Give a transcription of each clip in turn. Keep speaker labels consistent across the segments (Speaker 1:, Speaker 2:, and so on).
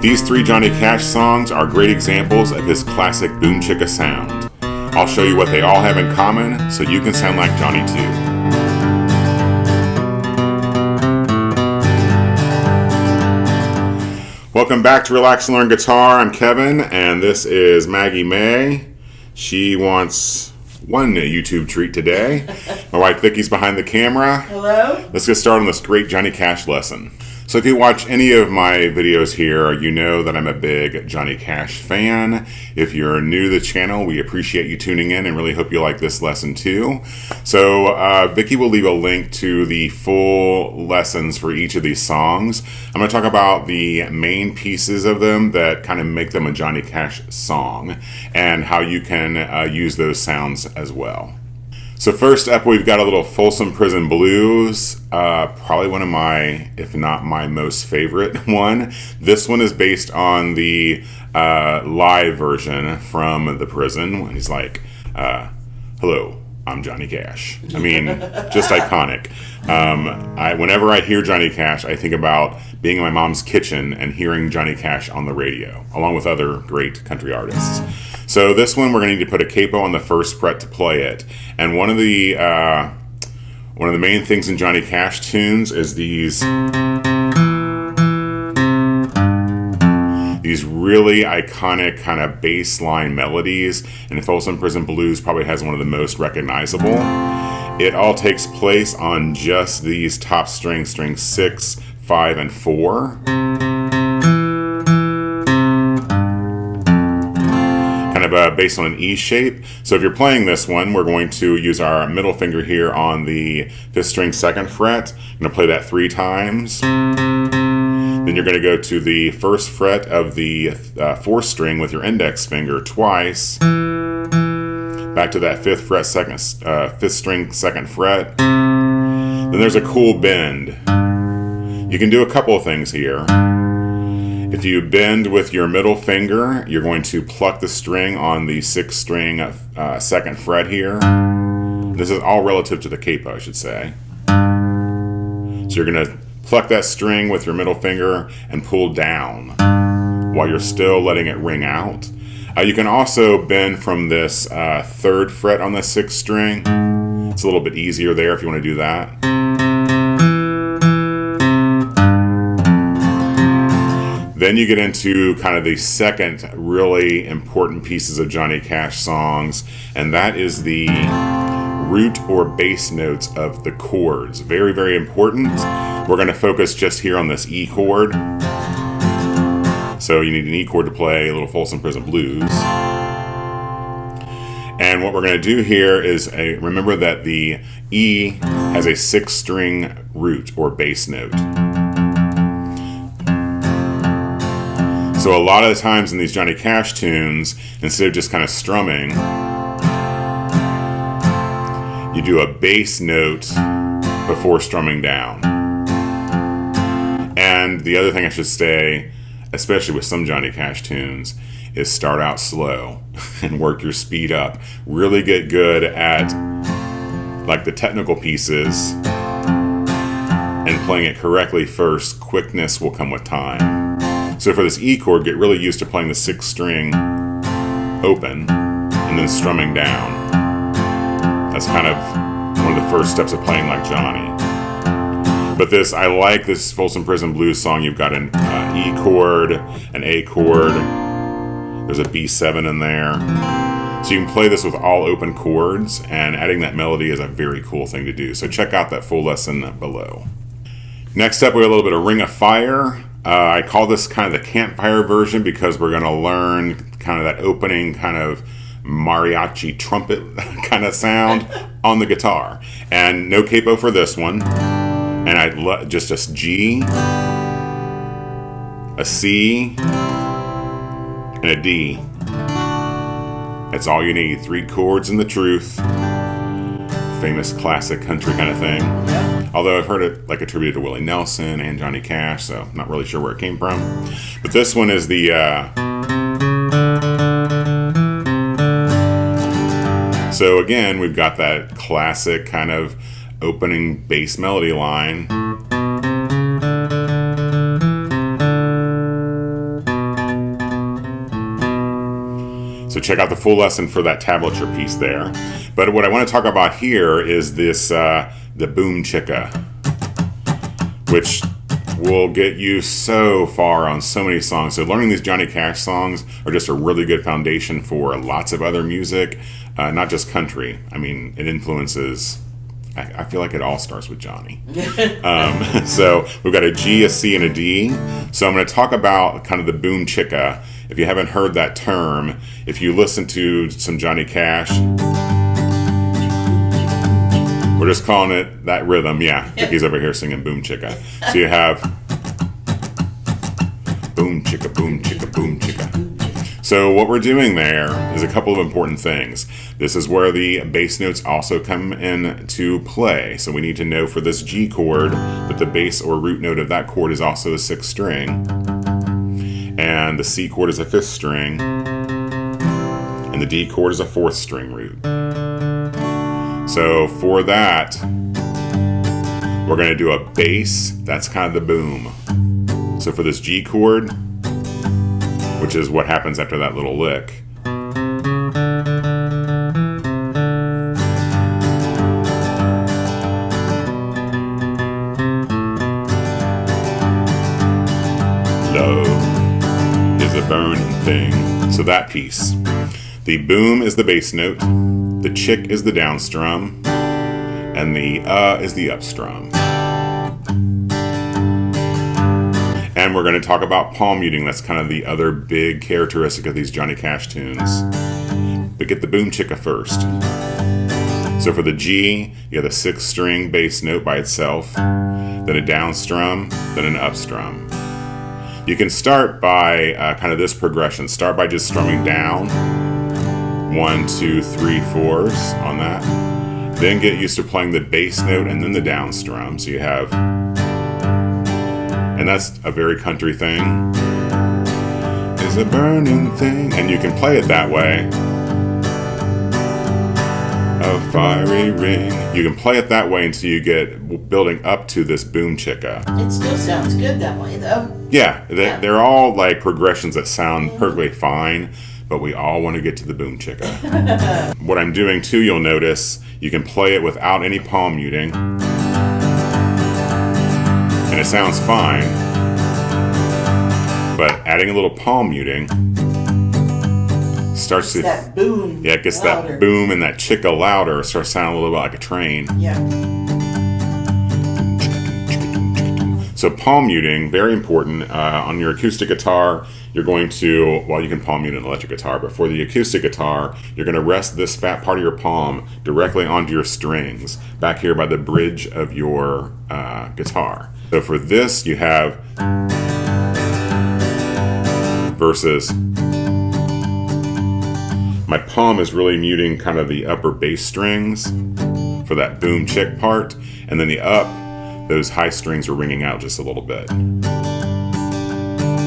Speaker 1: These three Johnny Cash songs are great examples of his classic boom chicka sound. I'll show you what they all have in common so you can sound like Johnny too. Welcome back to Relax and Learn Guitar. I'm Kevin, and this is Maggie May. She wants one YouTube treat today. My wife Vicky's behind the camera.
Speaker 2: Hello.
Speaker 1: Let's get started on this great Johnny Cash lesson. So if you watch any of my videos here, you know that I'm a big Johnny Cash fan. If you're new to the channel, we appreciate you tuning in and really hope you like this lesson too. So Vicky will leave a link to the full lessons for each of these songs. I'm going to talk about the main pieces of them that kind of make them a Johnny Cash song and how you can use those sounds as well. So first up, we've got a little Folsom Prison Blues, probably one of my, if not my most favorite one. This one is based on the live version from the prison when he's like, hello, I'm Johnny Cash. I mean, just iconic. Whenever I hear Johnny Cash, I think about being in my mom's kitchen and hearing Johnny Cash on the radio, along with other great country artists. So this one, we're going to need to put a capo on the first fret to play it. And one of the main things in Johnny Cash tunes is these really iconic kind of bass line melodies. And Folsom Prison Blues probably has one of the most recognizable. It all takes place on just these top strings 6, 5, and 4. Based on an E shape. So if you're playing this one, we're going to use our middle finger here on the 5th string 2nd fret. I'm going to play that 3 times. Then you're going to go to the 1st fret of the 4th string with your index finger twice. Back to that 5th fret, 5th string 2nd fret. Then there's a cool bend. You can do a couple of things here. If you bend with your middle finger, you're going to pluck the string on the 6th string 2nd fret here. This is all relative to the capo, I should say. So you're going to pluck that string with your middle finger and pull down while you're still letting it ring out. You can also bend from this 3rd fret on the 6th string. It's a little bit easier there if you want to do that. Then you get into kind of the second really important pieces of Johnny Cash songs, and that is the root or bass notes of the chords. Very, very important. We're going to focus just here on this E chord. So you need an E chord to play a little Folsom Prison Blues. And what we're going to do here is remember that the E has a 6th string root or bass note. So a lot of the times in these Johnny Cash tunes, instead of just kind of strumming, you do a bass note before strumming down. And the other thing I should say, especially with some Johnny Cash tunes, is start out slow and work your speed up. Really get good at like the technical pieces and playing it correctly first. Quickness will come with time. So for this E chord, get really used to playing the 6th string open and then strumming down. That's kind of one of the first steps of playing like Johnny. But I like this Folsom Prison Blues song. You've got an E chord, an A chord, there's a B7 in there. So you can play this with all open chords, and adding that melody is a very cool thing to do. So check out that full lesson below. Next up, we have a little bit of Ring of Fire. I call this kind of the campfire version because we're going to learn kind of that opening kind of mariachi trumpet kind of sound on the guitar. And no capo for this one. And just a G, a C, and a D. That's all you need. 3 chords and the truth. Famous classic country kind of thing. Although I've heard it like attributed to Willie Nelson and Johnny Cash, so I'm not really sure where it came from. But this one is the so again, we've got that classic kind of opening bass melody line. So check out the full lesson for that tablature piece there. But what I want to talk about here is this, the boom chicka, which will get you so far on so many songs. So learning these Johnny Cash songs are just a really good foundation for lots of other music, not just country. I mean, it influences, I feel like it all starts with Johnny. So we've got a G, a C, and a D. So I'm going to talk about kind of the boom chicka. If you haven't heard that term, if you listen to some Johnny Cash, we're just calling it that rhythm, yeah. Vicky's over here singing boom chicka. So you have boom chicka, boom chicka, boom chicka. So what we're doing there is a couple of important things. This is where the bass notes also come into play. So we need to know for this G chord that the bass or root note of that chord is also a 6th string. And the C chord is a 5th string. And the D chord is a 4th string root. So for that, we're going to do a bass. That's kind of the boom. So for this G chord, which is what happens after that little lick, love is a burning thing. So that piece. The boom is the bass note, the chick is the down strum, and the is the up strum. And we're going to talk about palm muting. That's kind of the other big characteristic of these Johnny Cash tunes. But get the boom chicka first. So for the G, you have the 6th string bass note by itself, then a down strum, then an up strum. You can start by kind of this progression. Start by just strumming down. 1, 2, 3, 4s on that. Then get used to playing the bass note and then the down strum. So you have, and that's a very country thing. It's a burning thing. And you can play it that way. A fiery ring. You can play it that way until you get building up to this boom chicka.
Speaker 2: It still sounds good that way, though.
Speaker 1: Yeah, they're all like progressions that sound perfectly fine. But we all want to get to the boom chicka. What I'm doing too, you'll notice, you can play it without any palm muting. And it sounds fine. But adding a little palm muting starts to...
Speaker 2: that boom.
Speaker 1: Yeah, it gets
Speaker 2: louder.
Speaker 1: That boom and that chicka louder. It starts sounding a little bit like a train.
Speaker 2: Yeah.
Speaker 1: So palm muting, very important. On your acoustic guitar, you're going to, well, you can palm mute an electric guitar, but for the acoustic guitar, you're going to rest this fat part of your palm directly onto your strings, back here by the bridge of your guitar. So for this, you have versus, my palm is really muting kind of the upper bass strings for that boom chick part, and then the up, those high strings are ringing out just a little bit.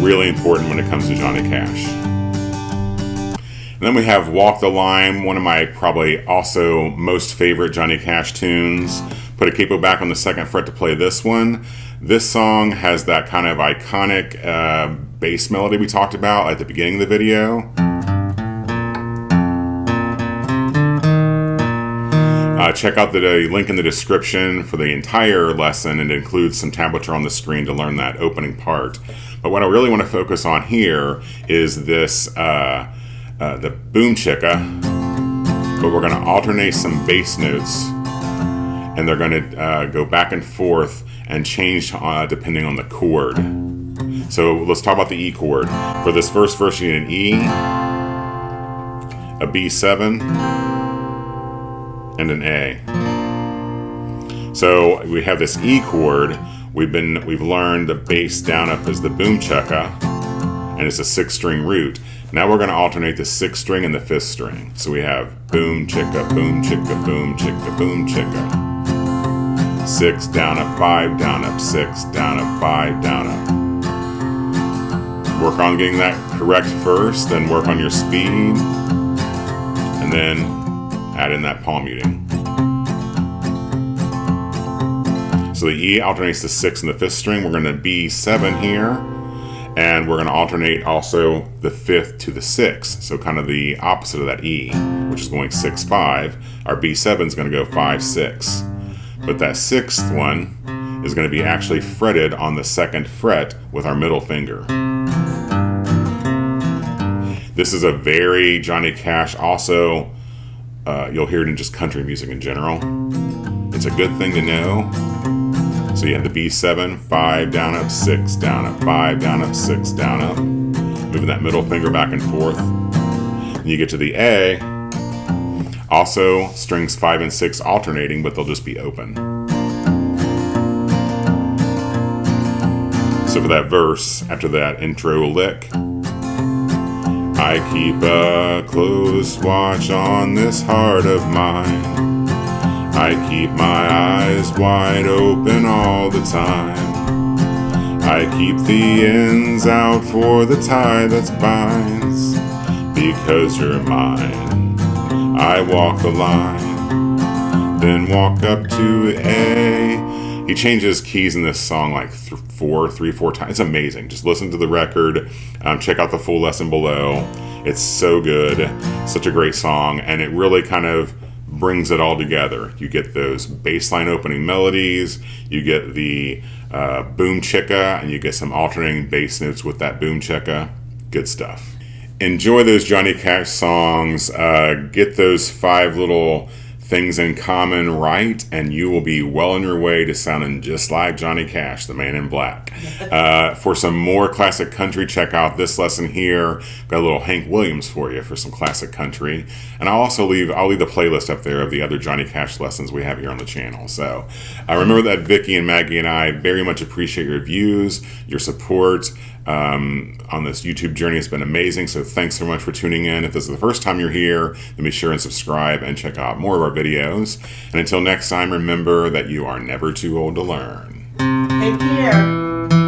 Speaker 1: Really important when it comes to Johnny Cash. And then we have Walk the Line, one of my probably also most favorite Johnny Cash tunes. Put a capo back on the 2nd fret to play this one. This song has that kind of iconic bass melody we talked about at the beginning of the video. Check out the link in the description for the entire lesson, and it includes some tablature on the screen to learn that opening part. But what I really want to focus on here is this, the boom chicka, but we're going to alternate some bass notes, and they're going to go back and forth and change depending on the chord. So let's talk about the E chord. For this first verse, you need an E, a B7, and an A. So we have this E chord. We've learned the bass down up is the boom chicka, and it's a 6th string root. Now we're going to alternate the 6th string and the 5th string. So we have boom chicka, boom chicka, boom chicka, boom chicka. 6 down up, 5 down up, 6 down up, 5 down up. Work on getting that correct first, then work on your speed, and then add in that palm muting. So the E alternates the 6th and the 5th string. We're going to B7 here, And we're going to alternate also the 5th to the 6th, so kind of the opposite of that E, which is going 6-5. Our B7 is going to go 5-6. But that 6th one is going to be actually fretted on the 2nd fret with our middle finger. This is a very Johnny Cash, also, you'll hear it in just country music in general. It's a good thing to know. So you have the B7, 5 down up, 6 down up, 5 down up, 6 down up. Moving that middle finger back and forth. And you get to the A. Also, strings 5 and 6 alternating, but they'll just be open. So for that verse, after that intro lick, I keep a close watch on this heart of mine. I keep my eyes wide open all the time. I keep the ends out for the tie that binds. Because you're mine, I walk the line, then walk up to A. He changes keys in this song like 3-4 times. It's amazing. Just listen to the record. Check out the full lesson below. It's so good. Such a great song. And it really kind of brings it all together. You get those baseline opening melodies, you get the boom chicka, and you get some alternating bass notes with that boom chicka. Good stuff. Enjoy those Johnny Cash songs. Get those 5 little things in common right, and you will be well on your way to sounding just like Johnny Cash, the man in black. For some more classic country, check out this lesson here. Got a little Hank Williams for you for some classic country. And I'll leave the playlist up there of the other Johnny Cash lessons we have here on the channel. So remember that Vicky and Maggie and I very much appreciate your views, your support. On this YouTube journey. It's been amazing, so thanks so much for tuning in. If this is the first time you're here, then be sure and subscribe and check out more of our videos. And until next time, remember that you are never too old to learn.
Speaker 2: Take care.